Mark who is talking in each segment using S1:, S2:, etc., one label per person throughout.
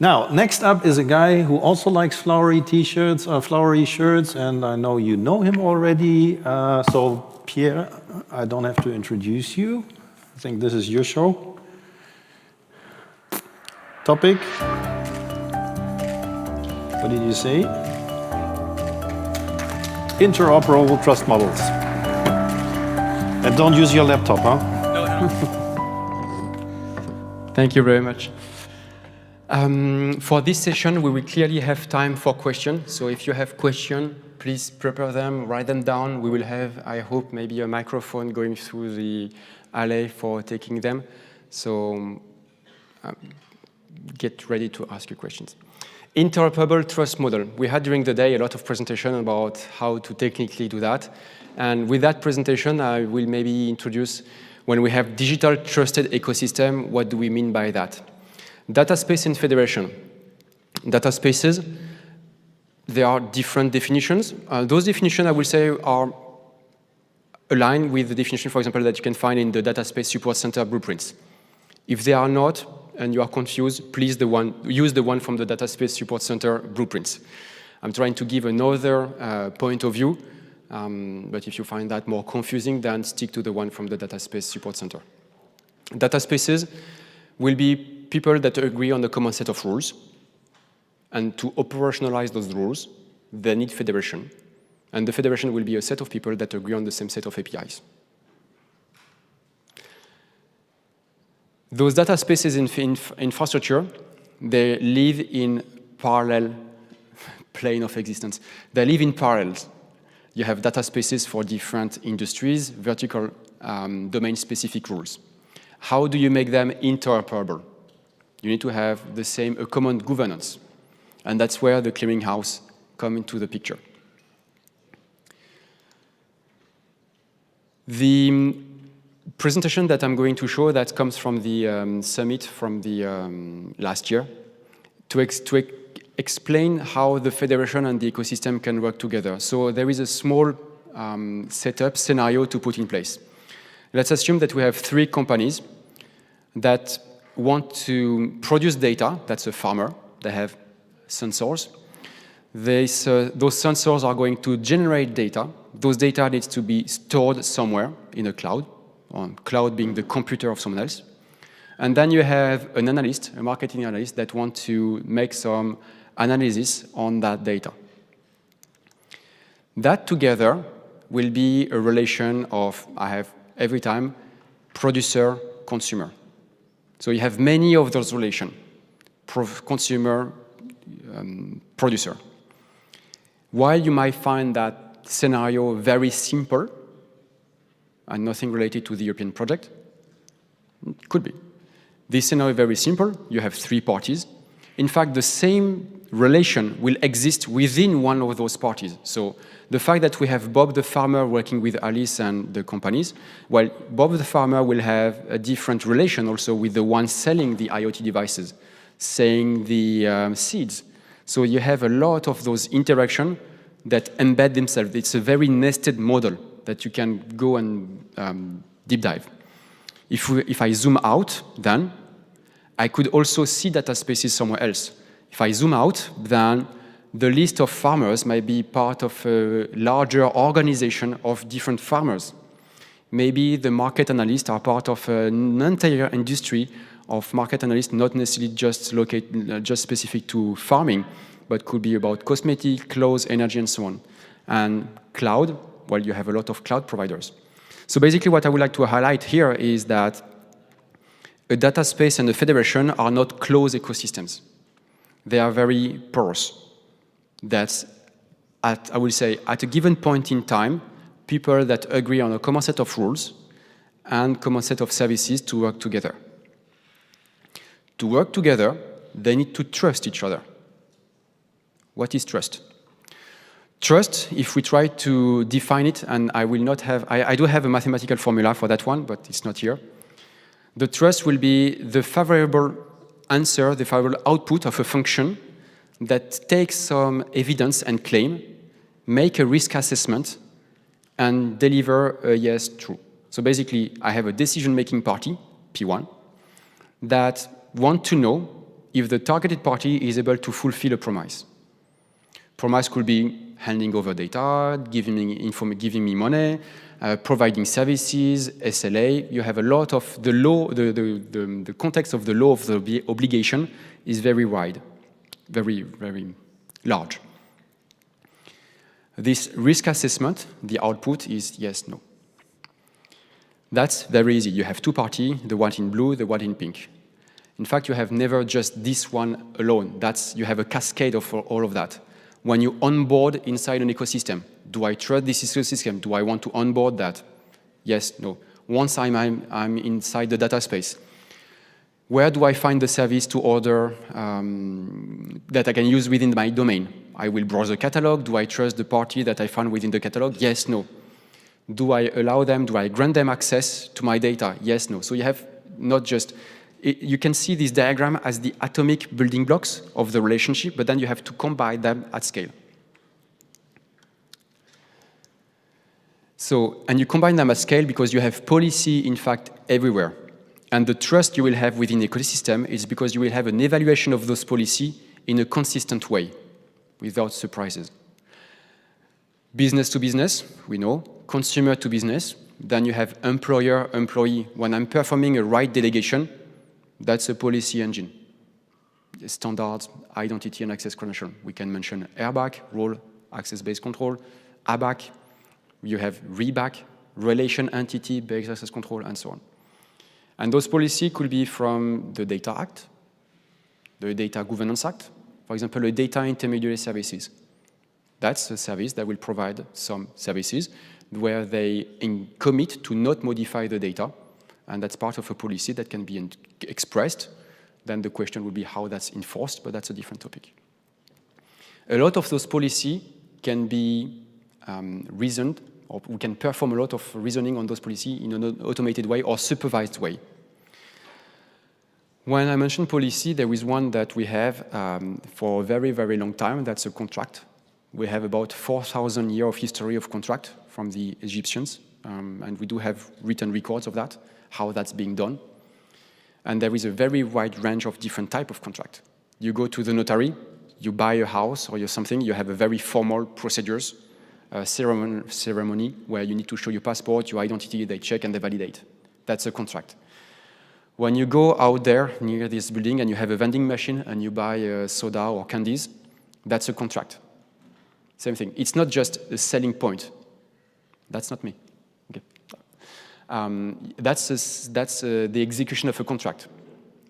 S1: Now, next up is a guy who also likes flowery t-shirts, flowery shirts, and I know you know him already. So, Pierre, I don't have to introduce you. I think this is your show. Topic. What did you say? Interoperable trust models. And don't use your laptop, huh?
S2: No. Thank you very much. For this session, we will clearly have time for questions. So if you have questions, please prepare them, write them down. We will have, I hope, maybe a microphone going through the alley for taking them. So get ready to ask your questions. Interoperable trust model. We had during the day a lot of presentation about how to technically do that. And with that presentation, I will maybe introduce when we have digital trusted ecosystem, what do we mean by that? Data space and federation. Data spaces, there are different definitions. Those definitions, I will say, are aligned with the definition, for example, that you can find in the Data Space Support Center blueprints. If they are not, and you are confused, please use the one from the Data Space Support Center blueprints. I'm trying to give another point of view, but if you find that more confusing, then stick to the one from the Data Space Support Center. Data spaces will be people that agree on a common set of rules, and to operationalize those rules, they need federation. And the federation will be a set of people that agree on the same set of APIs. Those data spaces in infrastructure, they live in parallel plane of existence. They live in parallels. You have data spaces for different industries, vertical domain-specific rules. How do you make them interoperable? You need to have the same, a common governance. And that's where the clearinghouse come into the picture. The presentation that I'm going to show that comes from the summit from the last year to explain how the federation and the ecosystem can work together. So there is a small setup scenario to put in place. Let's assume that we have 3 companies that want to produce data. That's a farmer. They have sensors. Those sensors are going to generate data. Those data needs to be stored somewhere in a cloud, cloud being the computer of someone else. And then you have an analyst, a marketing analyst, that want to make some analysis on that data. That together will be a relation of, I have every time, producer, consumer. So you have many of those relations, consumer, producer. While you might find that scenario very simple and nothing related to the European project, it could be. This scenario is very simple. You have 3 parties. In fact, the same relation will exist within one of those parties. So the fact that we have Bob the farmer working with Alice and the companies, well, Bob the farmer will have a different relation also with the one selling the IoT devices, selling the seeds. So you have a lot of those interactions that embed themselves. It's a very nested model that you can go and deep dive. If I zoom out, then I could also see data spaces somewhere else. If I zoom out, then the list of farmers might be part of a larger organization of different farmers. Maybe the market analysts are part of an entire industry of market analysts, not necessarily just specific to farming, but could be about cosmetic, clothes, energy, and so on. And cloud, well, you have a lot of cloud providers. So basically what I would like to highlight here is that a data space and a federation are not closed ecosystems. They are very porous. That's, I will say, at a given point in time, people that agree on a common set of rules and common set of services to work together. To work together, they need to trust each other. What is trust? Trust, if we try to define it, and I will not have, I do have a mathematical formula for that one, but it's not here. The trust will be the favorable answer, the favorable output of a function that takes some evidence and claim, make a risk assessment, and deliver a yes, true. So basically, I have a decision-making party, P1, that want to know if the targeted party is able to fulfill a promise. Promise could be handing over data, giving me money, providing services, SLA. You have a lot of the law, the context of the law of the obligation is very wide, very, very large. This risk assessment, the output is yes, no. That's very easy. You have two parties, the one in blue, the one in pink. In fact, you have never just this one alone. You have a cascade of all of that. When you onboard inside an ecosystem, do I trust this ecosystem? Do I want to onboard that? Yes, no. Once I'm inside the data space, where do I find the service to order that I can use within my domain? I will browse the catalog. Do I trust the party that I found within the catalog? Yes, no. Do I allow them, do I grant them access to my data? Yes, no. So you have not just, you can see this diagram as the atomic building blocks of the relationship, but then you have to combine them at scale. So, and you combine them at scale because you have policy, in fact, everywhere. And the trust you will have within the ecosystem is because you will have an evaluation of those policy in a consistent way, without surprises. Business to business, we know. Consumer to business. Then you have employer, employee. When I'm performing a right delegation, that's a policy engine. Standards, identity and access credential. We can mention RBAC, role, access-based control, ABAC. You have RBAC, relation entity, based access control, and so on. And those policies could be from the Data Act, the Data Governance Act, for example, the Data Intermediary Services. That's a service that will provide some services where they commit to not modify the data, and that's part of a policy that can be expressed. Then the question would be how that's enforced, but that's a different topic. A lot of those policies can be reasoned, or we can perform a lot of reasoning on those policies in an automated way or supervised way. When I mention policy, there is one that we have for a very, very long time. That's a contract. We have about 4,000 years of history of contract from the Egyptians, and we do have written records of that, how that's being done. And there is a very wide range of different types of contract. You go to the notary, you buy a house or something, you have a very formal procedures, ceremony where you need to show your passport, your identity, they check and they validate. That's a contract. When you go out there near this building and you have a vending machine and you buy soda or candies, that's a contract. Same thing. It's not just a selling point. That's not me. Okay. That's the execution of a contract.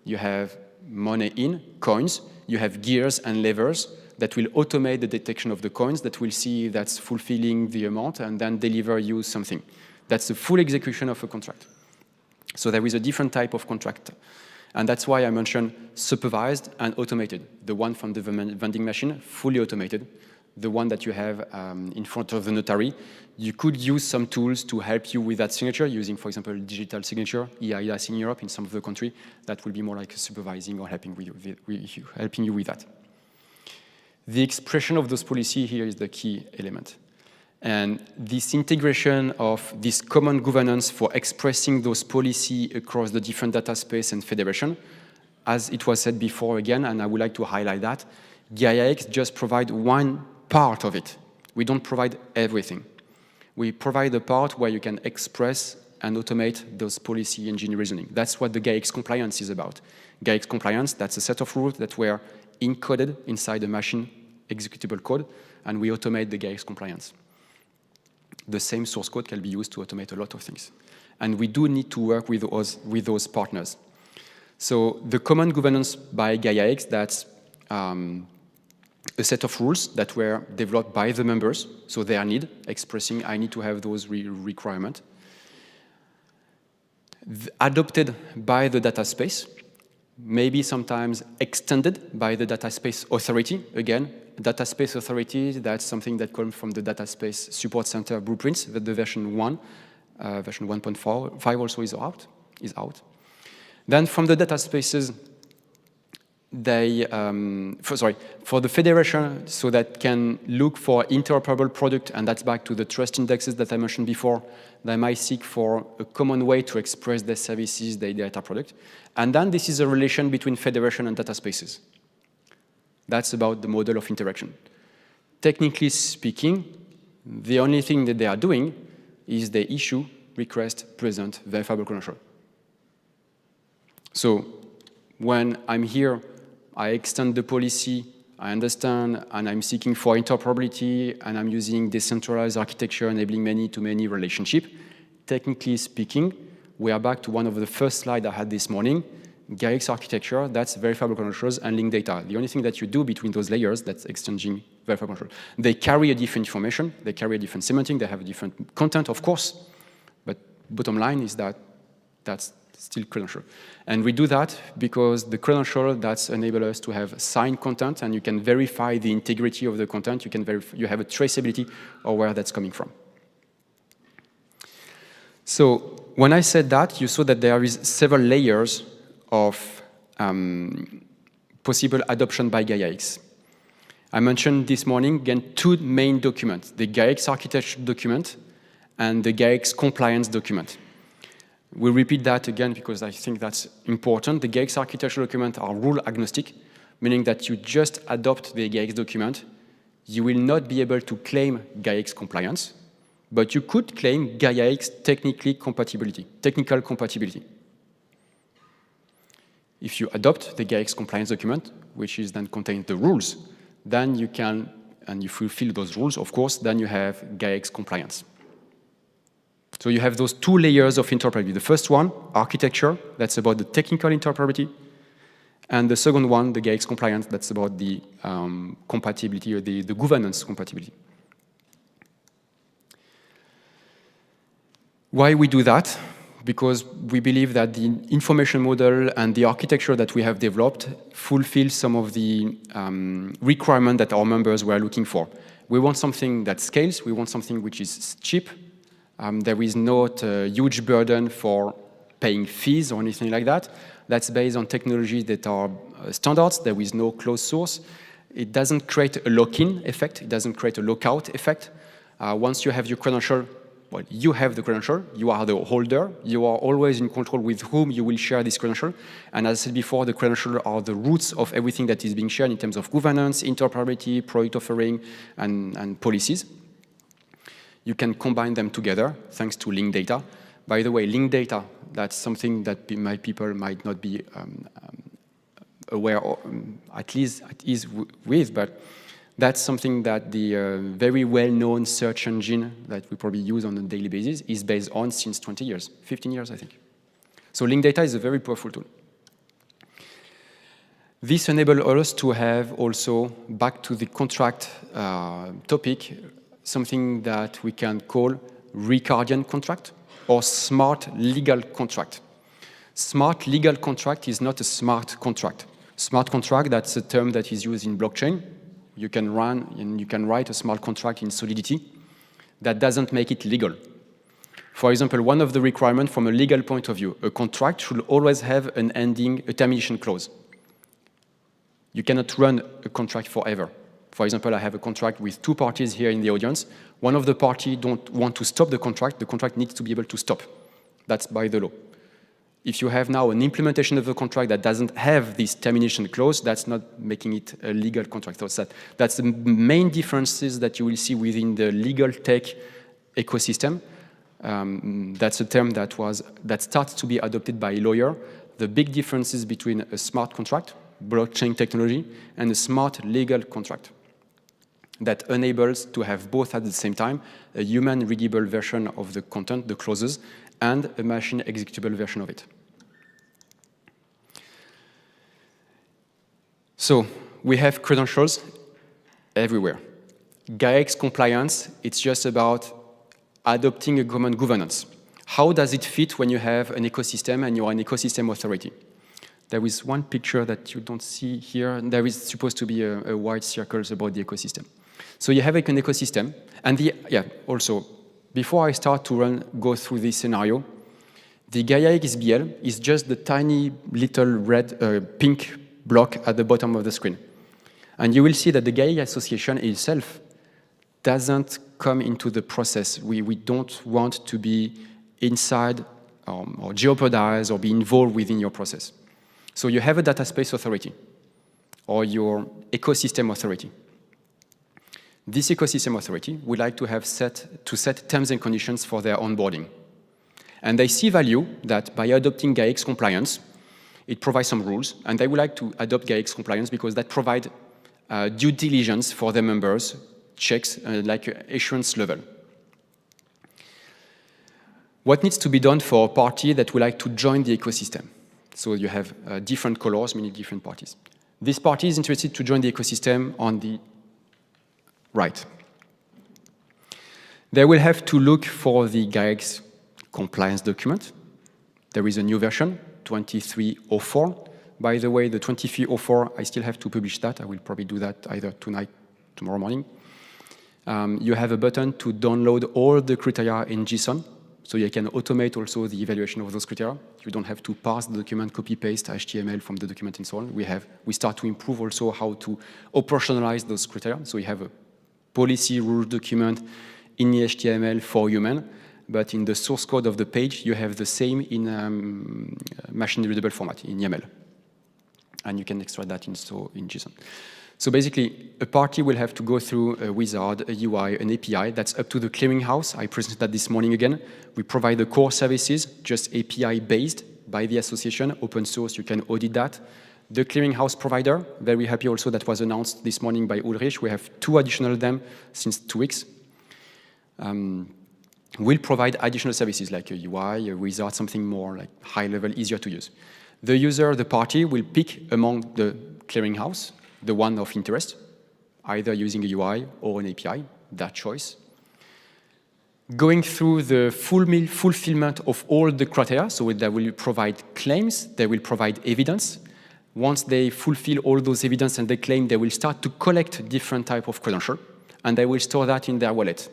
S2: You have money in, coins. You have gears and levers that will automate the detection of the coins, that will see if that's fulfilling the amount and then deliver you something. That's the full execution of a contract. So there is a different type of contract. And that's why I mentioned supervised and automated. The one from the vending machine, fully automated. The one that you have in front of the notary, you could use some tools to help you with that signature, using, for example, digital signature, EIDAS in Europe, in some of the country. That will be more like supervising or helping you with that. The expression of those policies here is the key element. And this integration of this common governance for expressing those policies across the different data space and federation, as it was said before again, and I would like to highlight that, Gaia-X just provide one part of it. We don't provide everything. We provide a part where you can express and automate those policy engine reasoning. That's what the Gaia-X compliance is about. Gaia-X compliance, that's a set of rules that were encoded inside a machine executable code, and we automate the Gaia-X compliance. The same source code can be used to automate a lot of things. And we do need to work with those partners. So the common governance by Gaia-X, that's a set of rules that were developed by the members, so their need, expressing I need to have those requirements. Adopted by the data space, maybe sometimes extended by the data space authority. Again, data space authority, that's something that comes from the data space support center blueprints, that the version 1, version 1.5 also is out. Then from the data spaces, for the federation, so that can look for interoperable product, and that's back to the trust indexes that I mentioned before. They might seek for a common way to express their services, their data product. And then this is a relation between federation and data spaces. That's about the model of interaction. Technically speaking, the only thing that they are doing is they issue, request, present, verifiable credential. So when I'm here, I extend the policy, I understand, and I'm seeking for interoperability, and I'm using decentralized architecture enabling many-to-many relationship. Technically speaking, we are back to one of the first slides I had this morning. Gaia-X architecture, that's verifiable credentials and linked data. The only thing that you do between those layers, that's exchanging verifiable credentials. They carry a different information, they carry a different semantic, they have a different content, of course, but bottom line is that that's still credential. And we do that because the credential that's enable us to have signed content, and you can verify the integrity of the content. You have a traceability of where that's coming from. So when I said that, you saw that there is several layers of possible adoption by Gaia-X. I mentioned this morning, again, two main documents, the Gaia-X architecture document and the Gaia-X compliance document. We'll repeat that again because I think that's important. The Gaia-X architecture document are rule agnostic, meaning that you just adopt the Gaia-X document. You will not be able to claim Gaia-X compliance, but you could claim Gaia-X technical compatibility. If you adopt the Gaia-X compliance document, which is then contains the rules, then you can, and you fulfill those rules, of course, then you have Gaia-X compliance. So you have those two layers of interoperability. The first one, architecture, that's about the technical interoperability. And the second one, the Gaia-X compliance, that's about the compatibility or the governance compatibility. Why we do that? Because we believe that the information model and the architecture that we have developed fulfill some of the requirements that our members were looking for. We want something that scales. We want something which is cheap. There is not a huge burden for paying fees or anything like that. That's based on technologies that are standards. There is no closed source. It doesn't create a lock-in effect. It doesn't create a lockout effect. Once you have your credential, well, you have the credential. You are the holder. You are always in control with whom you will share this credential. And as I said before, the credentials are the roots of everything that is being shared in terms of governance, interoperability, product offering, and policies. You can combine them together thanks to linked data. By the way, linked data, that's something that people might not be aware of, at least is with, but that's something that the very well-known search engine that we probably use on a daily basis is based on since 20 years, 15 years, I think. So linked data is a very powerful tool. This enables us to have also, back to the contract topic, something that we can call Ricardian contract or smart legal contract. Smart legal contract is not a smart contract. Smart contract, that's a term that is used in blockchain. You can run and you can write a smart contract in Solidity. That doesn't make it legal. For example, one of the requirements from a legal point of view, a contract should always have an ending, a termination clause. You cannot run a contract forever. For example, I have a contract with two parties here in the audience. One of the parties don't want to stop the contract needs to be able to stop. That's by the law. If you have now an implementation of the contract that doesn't have this termination clause, that's not making it a legal contract. So that's the main differences that you will see within the legal tech ecosystem. That's a term that starts to be adopted by a lawyer. The big differences between a smart contract, blockchain technology, and a smart legal contract that enables to have both at the same time, a human-readable version of the content, the clauses, and a machine-executable version of it. So we have credentials everywhere. Gaia-X compliance, it's just about adopting a common governance. How does it fit when you have an ecosystem and you are an ecosystem authority? There is one picture that you don't see here. There is supposed to be a white circle about the ecosystem. So you have an ecosystem, and also, before I start to go through this scenario, the Gaia-X BL is just the tiny little red, pink block at the bottom of the screen. And you will see that the Gaia association itself doesn't come into the process. We don't want to be inside or jeopardize or be involved within your process. So you have a data space authority or your ecosystem authority. This ecosystem authority would like to have set terms and conditions for their onboarding. And they see value that by adopting Gaia-X compliance, it provides some rules, and they would like to adopt Gaia-X compliance because that provides due diligence for their members, checks like assurance level. What needs to be done for a party that would like to join the ecosystem? So you have different colors, meaning different parties. This party is interested to join the ecosystem on the right. They will have to look for the Gaia-X compliance document. There is a new version, 2304. By the way, the 2304, I still have to publish that. I will probably do that either tonight, tomorrow morning. You have a button to download all the criteria in JSON, so you can automate also the evaluation of those criteria. You don't have to parse the document, copy-paste HTML from the document and so on. We start to improve also how to operationalize those criteria. So we have a policy rule document in the HTML for human, but in the source code of the page, you have the same in machine-readable format, in YAML. And you can extract that in JSON. So basically, a party will have to go through a wizard, a UI, an API. That's up to the clearinghouse. I presented that this morning again. We provide the core services, just API-based by the association. Open source, you can audit that. The clearinghouse provider, very happy also that was announced this morning by Ulrich. We have 2 additional of them since 2 weeks. We'll provide additional services like a UI, a wizard, something more like high level, easier to use. The user, the party, will pick among the clearinghouse the one of interest, either using a UI or an API, that choice. Going through the fulfillment of all the criteria, so they will provide claims, they will provide evidence. Once they fulfill all those evidence and they claim, they will start to collect different type of credential, and they will store that in their wallet.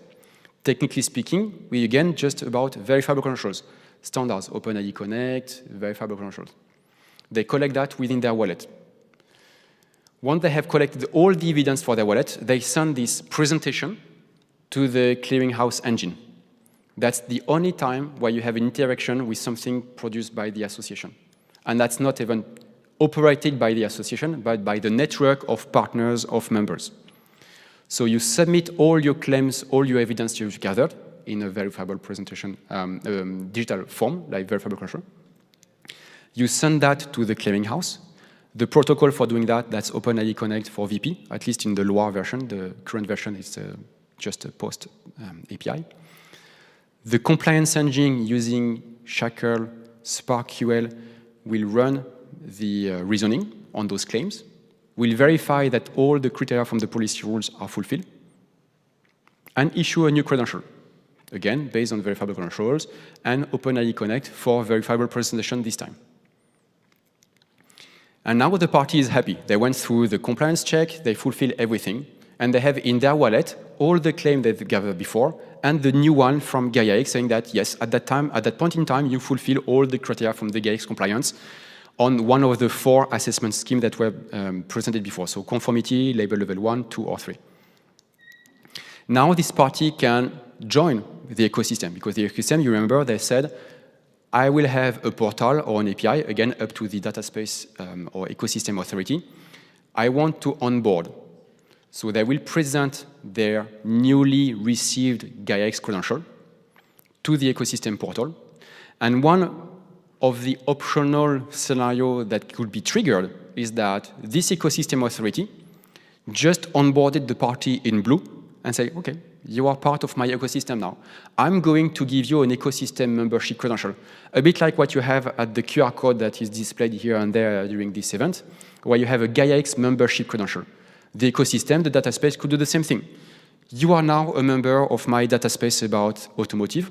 S2: Technically speaking, we again just about verifiable credentials, standards, OpenID Connect, verifiable credentials. They collect that within their wallet. Once they have collected all the evidence for their wallet, they send this presentation to the clearinghouse engine. That's the only time where you have an interaction with something produced by the association. And that's not even operated by the association, but by the network of partners, of members. So you submit all your claims, all your evidence you've gathered in a verifiable presentation, digital form, like verifiable credential. You send that to the clearinghouse. The protocol for doing that, that's OpenID Connect for VP, at least in the Loire version. The current version is just a post API. The compliance engine using Shackle, SparkQL will run the reasoning on those claims, will verify that all the criteria from the policy rules are fulfilled, and issue a new credential, again, based on verifiable credentials, and OpenID Connect for verifiable presentation this time. And now the party is happy. They went through the compliance check, they fulfill everything, and they have in their wallet all the claims they've gathered before, and the new one from Gaia-X saying that, yes, at that point in time, you fulfill all the criteria from the Gaia-X compliance on one of the 4 assessment schemes that were presented before. So conformity, label level 1, 2, or 3. Now this party can join the ecosystem, because the ecosystem, you remember, they said, I will have a portal or an API, again, up to the dataspace or ecosystem authority. I want to onboard. So they will present their newly received Gaia-X credential to the ecosystem portal. And one of the optional scenario that could be triggered is that this ecosystem authority just onboarded the party in blue and say, okay, you are part of my ecosystem now. I'm going to give you an ecosystem membership credential, a bit like what you have at the QR code that is displayed here and there during this event, where you have a Gaia-X membership credential. The ecosystem, the data space, could do the same thing. You are now a member of my data space about automotive,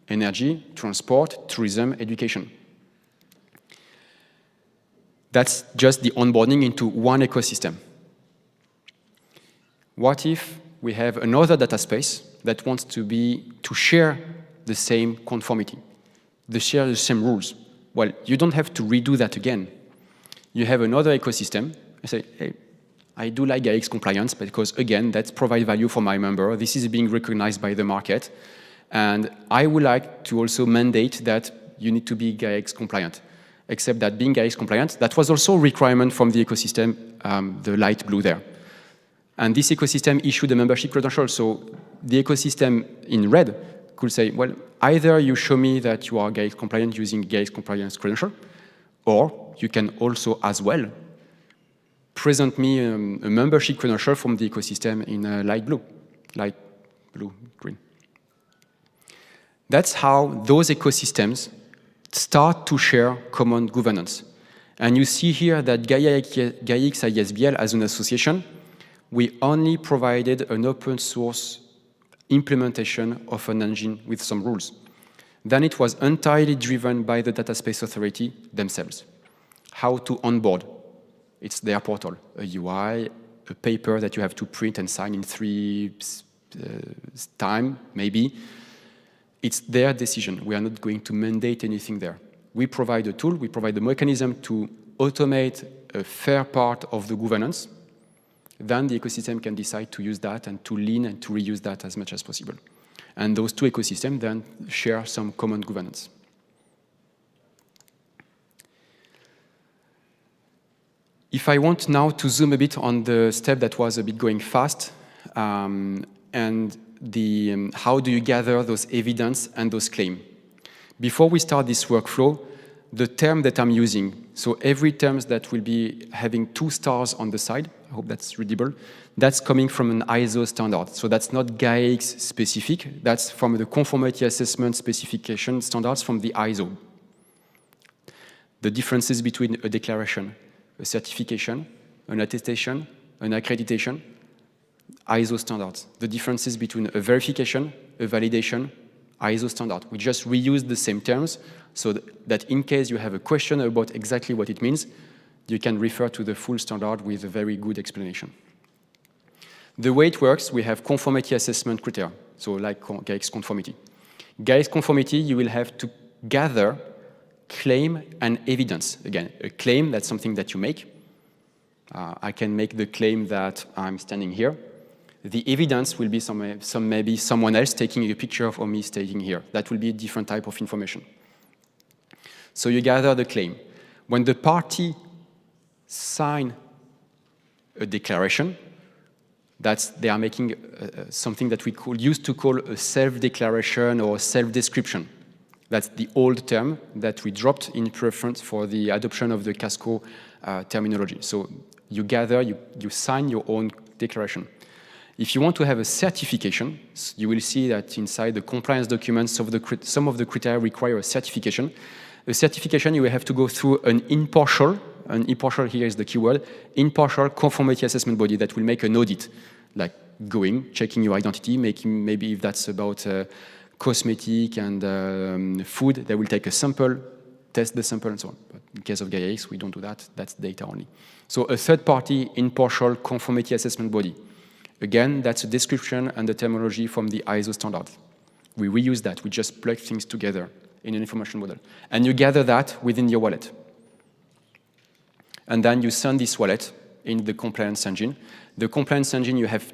S2: energy, transport, tourism, education. That's just the onboarding into one ecosystem. What if we have another data space that wants to share the same conformity, to share the same rules? Well, you don't have to redo that again. You have another ecosystem. You say, hey, I do like Gaia-X compliance because, again, that provides value for my member. This is being recognized by the market. And I would like to also mandate that you need to be Gaia-X compliant. Except that being Gaia-X compliant, that was also a requirement from the ecosystem, the light blue there. And this ecosystem issued a membership credential. So the ecosystem in red could say, well, either you show me that you are Gaia-X compliant using Gaia-X compliance credential, or you can also as well present me a membership credential from the ecosystem in light blue, green. That's how those ecosystems start to share common governance. And you see here that Gaia-X ISBL as an association, we only provided an open source implementation of an engine with some rules. Then it was entirely driven by the dataspace authority themselves. How to onboard. It's their portal, a UI, a paper that you have to print and sign in 3 time, maybe. It's their decision. We are not going to mandate anything there. We provide a tool, we provide the mechanism to automate a fair part of the governance. Then the ecosystem can decide to use that and to lean and to reuse that as much as possible. And those two ecosystems then share some common governance. If I want now to zoom a bit on the step that was a bit going fast, and how do you gather those evidence and those claims? Before we start this workflow, the term that I'm using, so every term that will be having 2 stars on the side, I hope that's readable, that's coming from an ISO standard. So that's not Gaia-X specific, that's from the conformity assessment specification standards from the ISO. The differences between a declaration, a certification, an attestation, an accreditation, ISO standards. The differences between a verification, a validation, ISO standard. We just reuse the same terms so that in case you have a question about exactly what it means, you can refer to the full standard with a very good explanation. The way it works, we have conformity assessment criteria, so like Gaia-X conformity. Gaia-X conformity, you will have to gather claim and evidence. Again, a claim, that's something that you make. I can make the claim that I'm standing here. The evidence will be maybe someone else taking a picture of me standing here. That will be a different type of information. So you gather the claim. When the party sign a declaration, they are making something that we used to call a self-declaration or self-description. That's the old term that we dropped in preference for the adoption of the Casco terminology. So you gather, you sign your own declaration. If you want to have a certification, you will see that inside the compliance documents, some of the criteria require a certification. A certification, you will have to go through an impartial here is the keyword, impartial conformity assessment body that will make an audit, like checking your identity, maybe if that's about cosmetic and food, they will take a sample, test the sample, and so on. But in case of Gaia-X, we don't do that. That's data only. So a third-party impartial conformity assessment body. Again, that's a description and the terminology from the ISO standard. We reuse that. We just plug things together in an information model. And you gather that within your wallet. And then you send this wallet in the compliance engine. The compliance engine, you have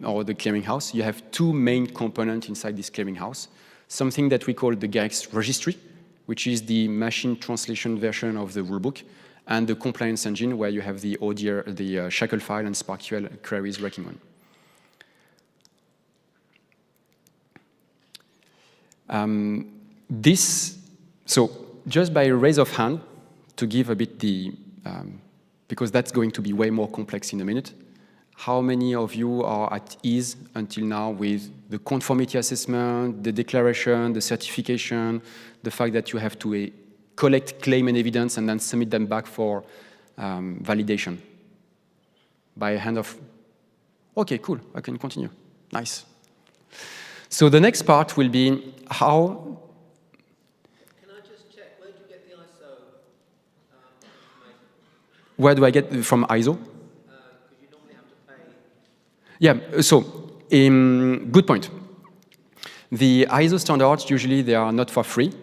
S2: or the clearinghouse, you have 2 main components inside this clearinghouse. Something that we call the Gaia-X registry, which is the machine translation version of the rulebook, and the compliance engine where you have the ODR, the shackle file and SparkQL queries working on. So just by a raise of hand, to give a bit because that's going to be way more complex in a minute, how many of you are at ease until now with the conformity assessment, the declaration, the certification, the fact that you have to collect claim and evidence and then submit them back for validation? By a hand of, okay, cool, I can continue. Nice. So the next part will be how.
S3: Can I just check, where do you get the ISO information?
S2: Where do I get from ISO?
S3: Because you normally have to pay.
S2: Yeah, so good point. The ISO standards, usually they are not for free.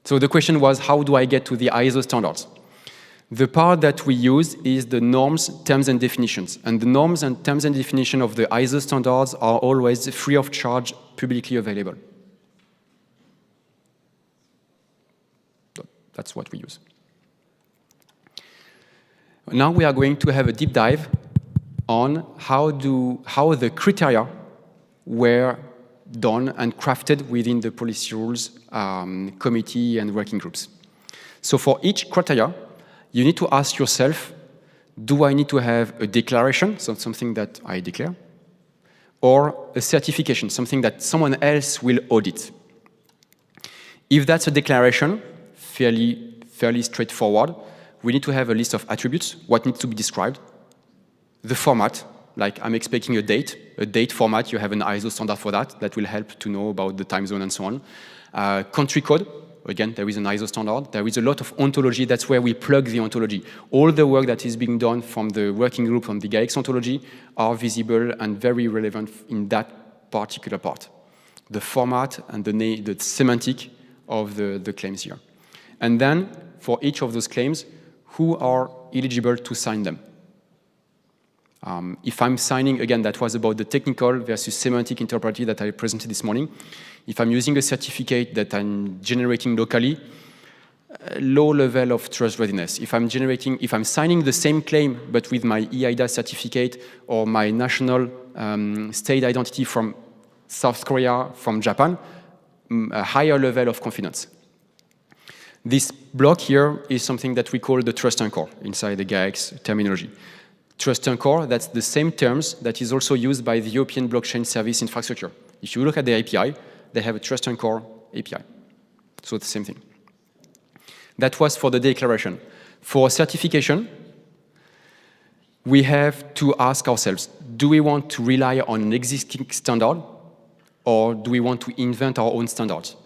S2: So the question was, how do I get to the ISO standards? The part that we use is the norms, terms, and definitions. And the norms and terms and definitions of the ISO standards are always free of charge, publicly available. So that's what we use. Now we are going to have a deep dive on how the criteria were done and crafted within the policy rules committee and working groups. So for each criteria, you need to ask yourself, do I need to have a declaration, so something that I declare, or a certification, something that someone else will audit? If that's a declaration, fairly straightforward, we need to have a list of attributes, what needs to be described, the format, like I'm expecting a date format, you have an ISO standard for that, that will help to know about the time zone and so on. Country code, again, there is an ISO standard. There is a lot of ontology, that's where we plug the ontology. All the work that is being done from the working group on the Gaia-X ontology are visible and very relevant in that particular part. The format and the semantic of the claims here. And then, for each of those claims, who are eligible to sign them? If I'm signing, again, that was about the technical versus semantic interoperability that I presented this morning. If I'm using a certificate that I'm generating locally, low level of trustworthiness. If I'm signing the same claim, but with my EIDA certificate or my national state identity from South Korea, from Japan, a higher level of confidence. This block here is something that we call the trust anchor inside the Gaia-X terminology. Trust anchor, that's the same terms that is also used by the European Blockchain Service Infrastructure. If you look at the API, they have a trust anchor API. So it's the same thing. That was for the declaration. For certification, we have to ask ourselves, do we want to rely on an existing standard, or do we want to invent our own standards?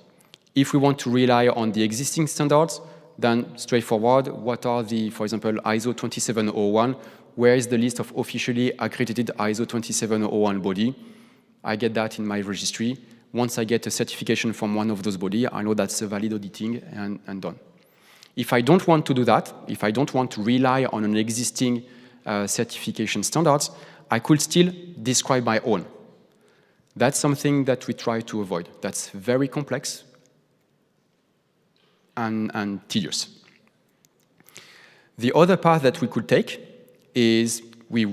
S2: If we want to rely on the existing standards, then straightforward, what are the, for example, ISO 27001, where is the list of officially accredited ISO 27001 body? I get that in my registry. Once I get a certification from one of those bodies, I know that's a valid auditing and done. If I don't want to do that, if I don't want to rely on an existing certification standards, I could still describe my own. That's something that we try to avoid. That's very complex and tedious. The other path that we could take is we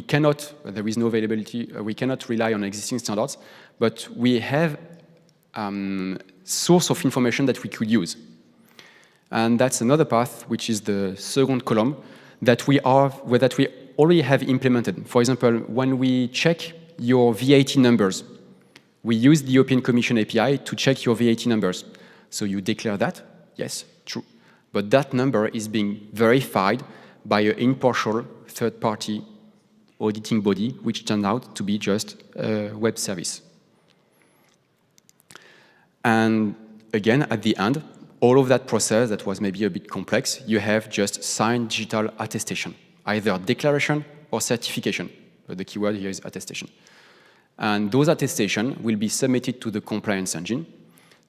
S2: cannot, there is no availability, we cannot rely on existing standards, but we have source of information that we could use. And that's another path, which is the second column, that we already have implemented. For example, when we check your VAT numbers, we use the European Commission API to check your VAT numbers. So you declare that, yes, true. But that number is being verified by an impartial third-party auditing body, which turned out to be just a web service. And again, at the end, all of that process that was maybe a bit complex, you have just signed digital attestation, either declaration or certification. But the keyword here is attestation. And those attestations will be submitted to the compliance engine.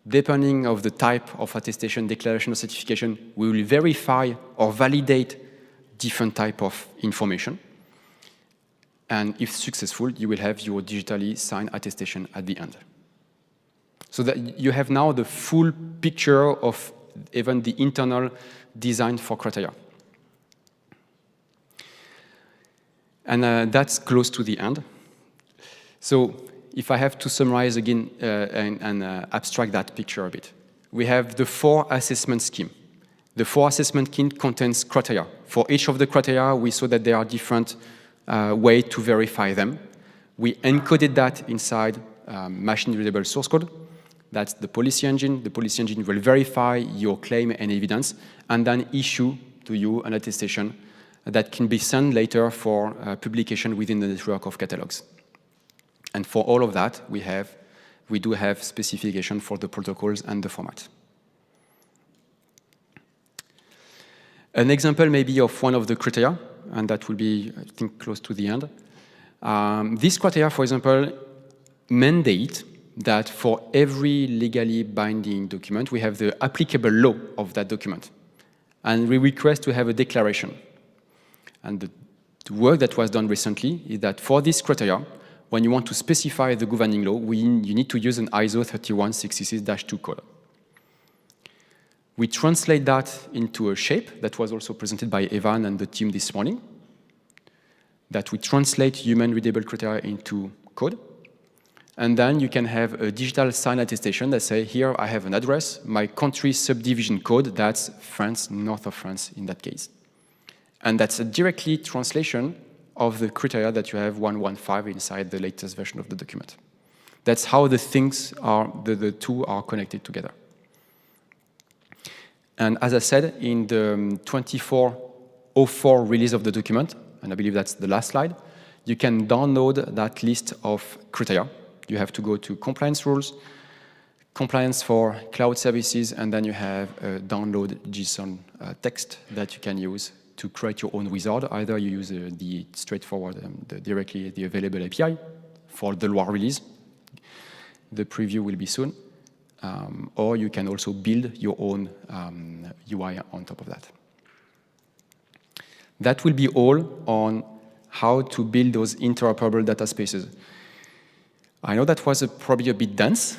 S2: Depending on the type of attestation, declaration, or certification, we will verify or validate different type of information. And if successful, you will have your digitally signed attestation at the end. So that you have now the full picture of even the internal design for criteria. And that's close to the end. So if I have to summarize again and abstract that picture a bit, we have the 4 assessment scheme. The 4 assessment scheme contains criteria. For each of the criteria, we saw that there are different ways to verify them. We encoded that inside machine-readable source code. That's the policy engine. The policy engine will verify your claim and evidence and then issue to you an attestation that can be sent later for publication within the network of catalogs. And for all of that, we do have specification for the protocols and the format. An example maybe of one of the criteria, and that will be, I think, close to the end. This criteria, for example, mandate that for every legally binding document, we have the applicable law of that document. and we request to have a declaration. And the work that was done recently is that for this criteria, when you want to specify the governing law, you need to use an ISO 3166-2 code. We translate that into a shape that was also presented by Evan and the team this morning, that we translate human-readable criteria into code. And then you can have a digital sign attestation that say, here I have an address, my country subdivision code, that's France, north of France in that case. And that's a directly translation of the criteria that you have 115 inside the latest version of the document. That's how the things are, the two are connected together. And as I said, in the 2404 release of the document, and I believe that's the last slide, you can download that list of criteria. You have to go to compliance rules, compliance for cloud services, and then you have a download JSON text that you can use to create your own wizard. Either you use the straightforward, directly the available API for the Loire release. The preview will be soon. Or you can also build your own UI on top of that. That will be all on how to build those interoperable data spaces. I know that was probably a bit dense.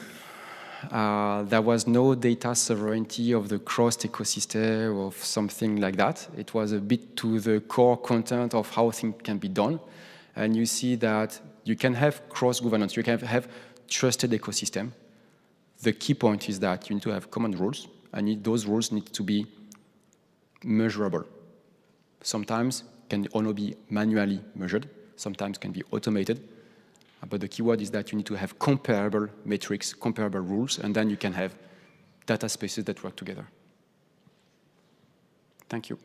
S2: There was no data sovereignty of the cross ecosystem or something like that. It was a bit to the core content of how things can be done. And you see that you can have cross-governance, you can have trusted ecosystem. The key point is that you need to have common rules, and those rules need to be measurable. Sometimes can only be manually measured, sometimes can be automated. But the key word is that you need to have comparable metrics, comparable rules, and then you can have data spaces that work together. Thank you.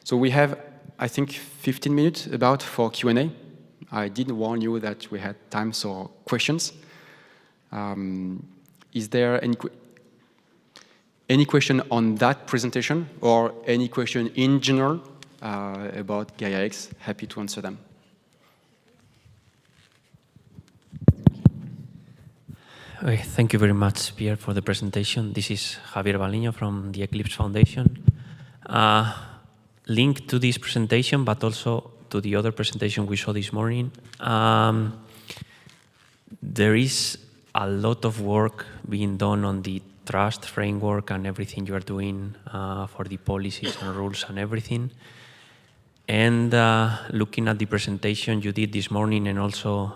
S2: So we have, I think, 15 minutes about for Q&A. I did warn you that we had time for questions. Is there any question on that presentation or any question in general about Gaia-X? Happy to answer them.
S4: Okay, thank you very much, Pierre, for the presentation. This is Javier Baliño from the Eclipse Foundation. Linked to this presentation, but also to the other presentation we saw this morning, there is a lot of work being done on the trust framework and everything you are doing for the policies and rules and everything. And looking at the presentation you did this morning and also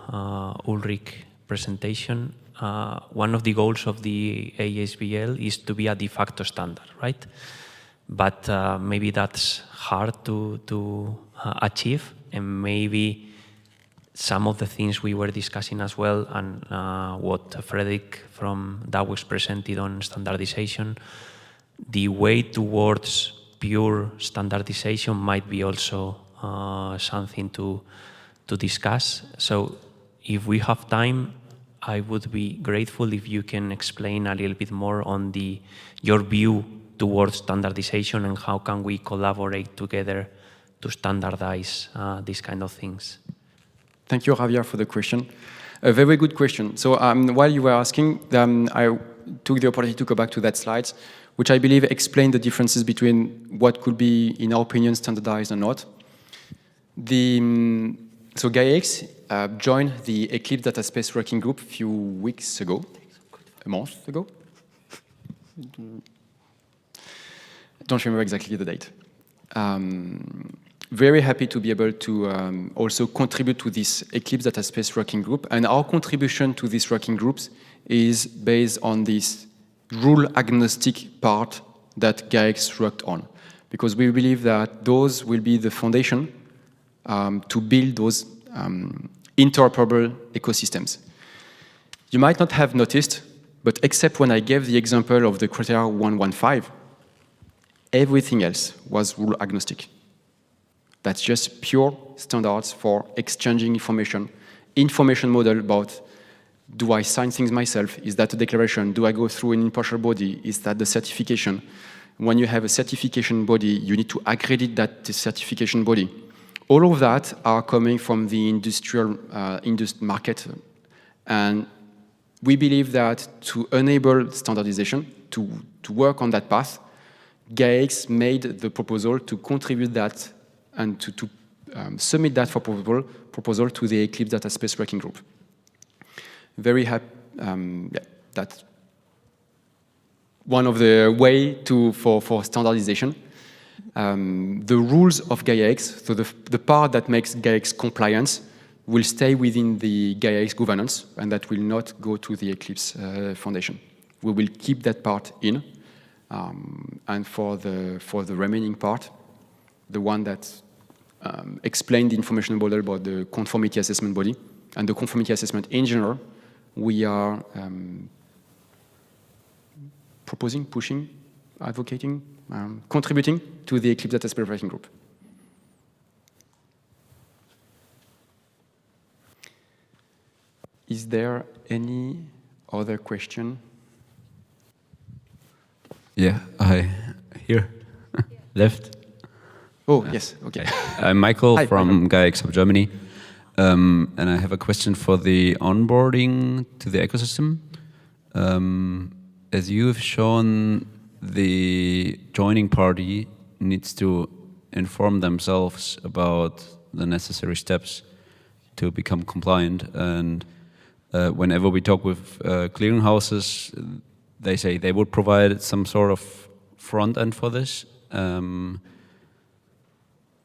S4: Ulrich presentation, one of the goals of the ASBL is to be a de facto standard, right? But maybe that's hard to achieve, and maybe some of the things we were discussing as well, and what Frederick from DAWEX presented on standardization, the way towards pure standardization might be also something to discuss. So if we have time, I would be grateful if you can explain a little bit more on your view towards standardization and how can we collaborate together to standardize these kind of things.
S2: Thank you, Javier, for the question. A very good question. So while you were asking, I took the opportunity to go back to that slide, which I believe explained the differences between what could be, in our opinion, standardized or not. So Gaia-X joined the Eclipse Data Space Working Group a few weeks ago, a month ago. Don't remember exactly the date. Very happy to be able to also contribute to this Eclipse Data Space Working Group. And our contribution to these working groups is based on this rule-agnostic part that Gaia-X worked on. Because we believe that those will be the foundation to build those interoperable ecosystems. You might not have noticed, but except when I gave the example of the criteria 115, everything else was rule agnostic. That's just pure standards for exchanging information model about, do I sign things myself? Is that a declaration? Do I go through an impartial body? Is that the certification? When you have a certification body, you need to accredit that certification body. All of that are coming from the industrial market. And we believe that to enable standardization, to work on that path, Gaia-X made the proposal to contribute that and to submit that for proposal to the Eclipse Data Space Working Group. Very happy. Yeah, that's one of the way for standardization. The rules of Gaia-X, so the part that makes Gaia-X compliance, will stay within the Gaia-X governance, and that will not go to the Eclipse Foundation. We will keep that part in, and for the remaining part, the one that explained the information model about the conformity assessment body and the conformity assessment in general, we are proposing, pushing, advocating, contributing to the Eclipse Data Space Working Group. Is there any other question?
S5: Yeah, here, left.
S2: Oh, yes, okay.
S5: I'm Michael
S2: Hi,
S5: from
S2: Michael.
S5: Gaia-X of Germany, and I have a question for the onboarding to the ecosystem. As you have shown, the joining party needs to inform themselves about the necessary steps to become compliant. And whenever we talk with clearinghouses, they say they would provide some sort of front end for this.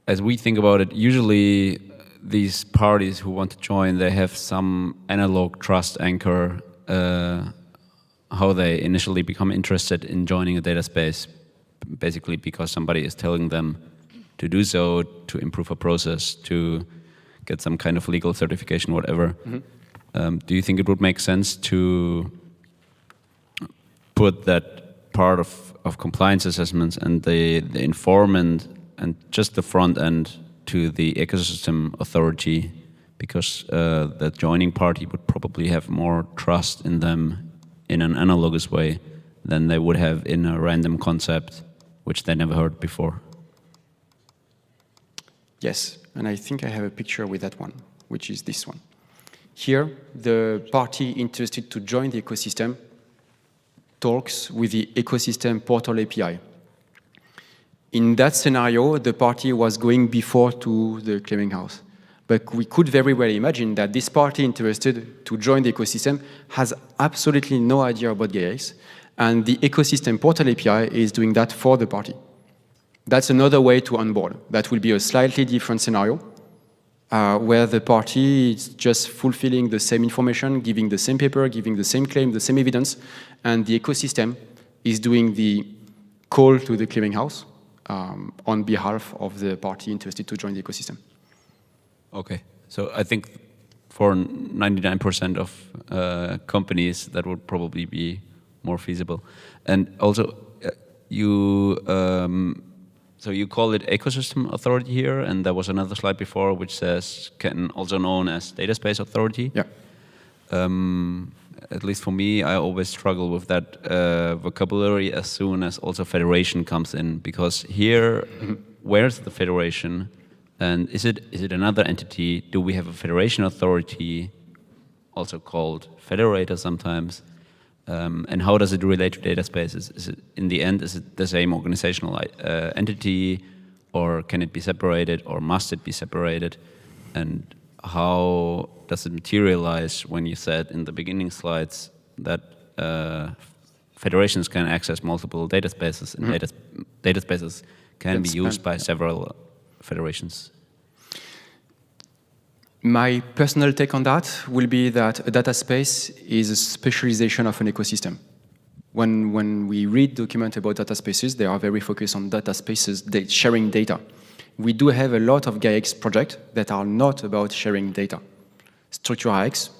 S5: As we think about it, usually these parties who want to join, they have some analog trust anchor, how they initially become interested in joining a data space, basically because somebody is telling them to do so, to improve a process, to get some kind of legal certification, whatever. Mm-hmm. Do you think it would make sense to put that part of compliance assessments and the informant and just the front end to the ecosystem authority, because the joining party would probably have more trust in them in an analogous way than they would have in a random concept which they never heard before?
S2: Yes, and I think I have a picture with that one, which is this one. Here, the party interested to join the ecosystem talks with the ecosystem portal API. In that scenario, the party was going before to the clearinghouse. But we could very well imagine that this party interested to join the ecosystem has absolutely no idea about Gaia-X, and the ecosystem portal API is doing that for the party. That's another way to onboard. That will be a slightly different scenario, where the party is just fulfilling the same information, giving the same paper, giving the same claim, the same evidence, and the ecosystem is doing the call to the clearinghouse on behalf of the party interested to join the ecosystem.
S5: Okay, so I think for 99% of companies that would probably be more feasible. And also, so you call it ecosystem authority here, and there was another slide before which says can also known as data space authority.
S2: Yeah.
S5: At least for me, I always struggle with that vocabulary as soon as also federation comes in, because here, where's the federation? And is it another entity? Do we have a federation authority, also called federator sometimes? And how does it relate to data spaces? Is it, in the end, is it the same organizational entity, or can it be separated, or must it be separated? And how does it materialize when you said in the beginning slides that federations can access multiple data spaces, and data spaces can be used by several federations?
S2: My personal take on that will be that a data space is a specialization of an ecosystem. When we read documents about data spaces, they are very focused on data spaces, sharing data. We do have a lot of Gaia-X projects that are not about sharing data. Structure-X,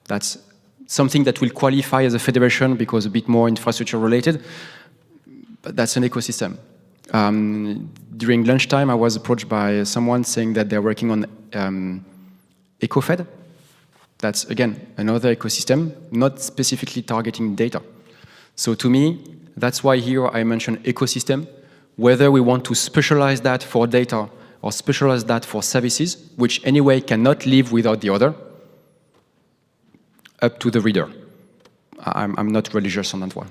S2: that's something that will qualify as a federation because a bit more infrastructure related, but that's an ecosystem. During lunchtime, I was approached by someone saying that they're working on EcoFed. That's, again, another ecosystem, not specifically targeting data. So to me, that's why here I mentioned ecosystem, whether we want to specialize that for data or specialize that for services, which anyway cannot live without the other, up to the reader. I'm not religious on that one.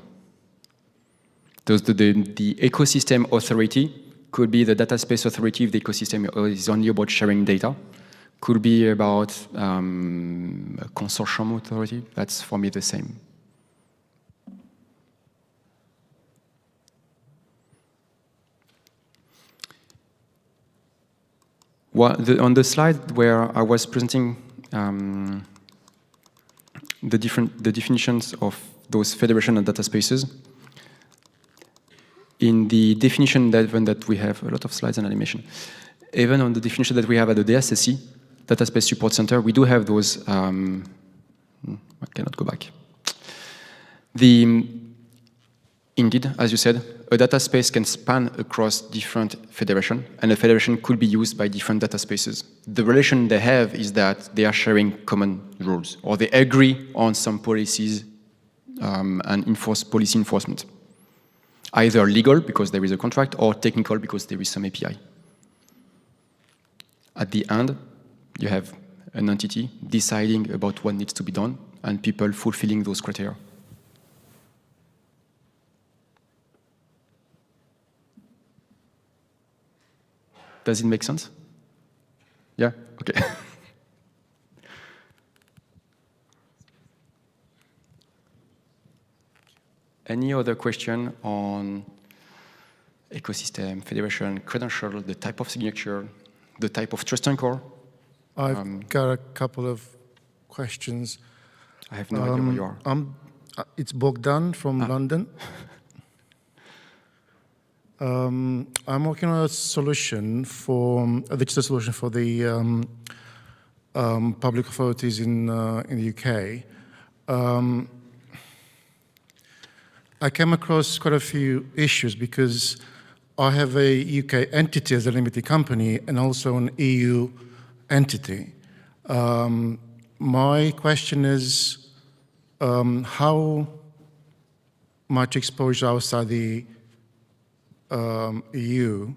S2: The ecosystem authority could be the data space authority if the ecosystem is only about sharing data. Could be about a consortium authority. That's for me the same. Well, on the slide where I was presenting the definitions of those federation and data spaces, in the definition that we have a lot of slides and animation, even on the definition that we have at the DSSC, Data Space Support Center, we do have those. I cannot go back. Indeed, as you said, a data space can span across different federations, and a federation could be used by different data spaces. The relation they have is that they are sharing common rules, or they agree on some policies and policy enforcement. Either legal, because there is a contract, or technical, because there is some API. At the end, you have an entity deciding about what needs to be done, and people fulfilling those criteria. Does it make sense? Yeah? Okay. Any other question on ecosystem, federation, credential, the type of signature, the type of trust anchor?
S6: I've got a couple of questions.
S2: I have no idea where you are.
S6: It's Bogdan from London. I'm working on a solution a digital solution for the public authorities in the UK. I came across quite a few issues because I have a UK entity as a limited company and also an EU entity. My question is, how much exposure outside the EU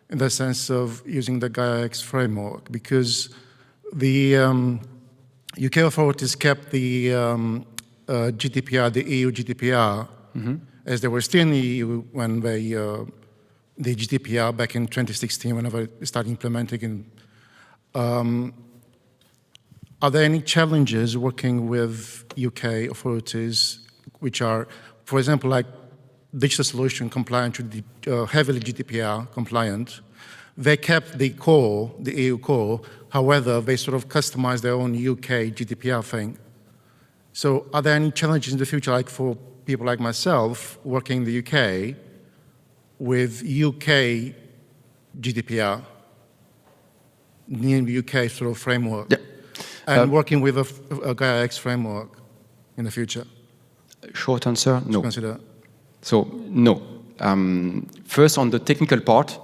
S6: in the sense of using the Gaia-X framework? Because the UK authorities kept the GDPR, the EU GDPR, as they were still in the EU when the GDPR back in 2016, whenever they started implementing it. Are there any challenges working with UK authorities which are, for example, like digital solution compliant with the heavily GDPR compliant? They kept the core, the EU core, however, they sort of customized their own UK GDPR thing. So are there any challenges in the future, like for people like myself working in the UK with UK GDPR, the UK sort of framework, and working with a Gaia-X framework in the future?
S2: Short answer, no.
S6: Consider.
S2: So, no. First, on the technical part,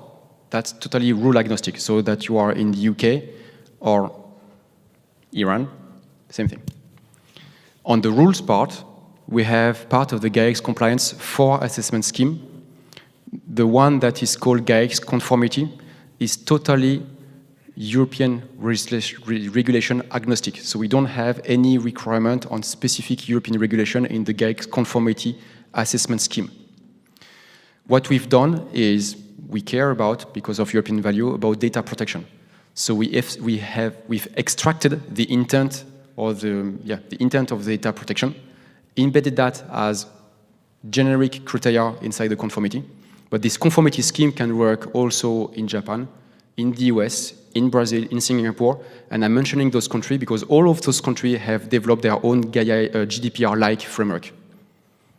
S2: that's totally rule agnostic, so that you are in the UK or Iran, same thing. On the rules part, we have part of the Gaia-X compliance 4 assessment scheme. The one that is called Gaia-X conformity is totally European regulation agnostic. So we don't have any requirement on specific European regulation in the Gaia-X conformity assessment scheme. What we've done is we care about, because of European value, about data protection. So we've extracted the intent or the intent of the data protection, embedded that as generic criteria inside the conformity. But this conformity scheme can work also in Japan, in the US, in Brazil, in Singapore, and I'm mentioning those countries because all of those countries have developed their own GDPR-like framework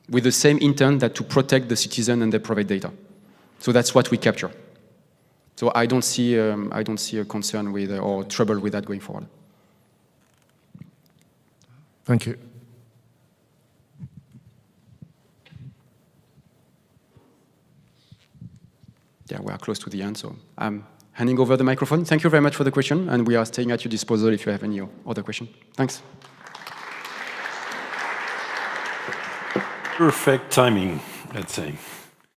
S2: with the same intent that to protect the citizen and their private data. So that's what we capture. So I don't see a concern with or trouble with that going forward.
S6: Thank you.
S2: Yeah, we are close to the end, so I'm handing over the microphone. Thank you very much for the question, and we are staying at your disposal if you have any other question. Thanks.
S1: Perfect timing, let's say.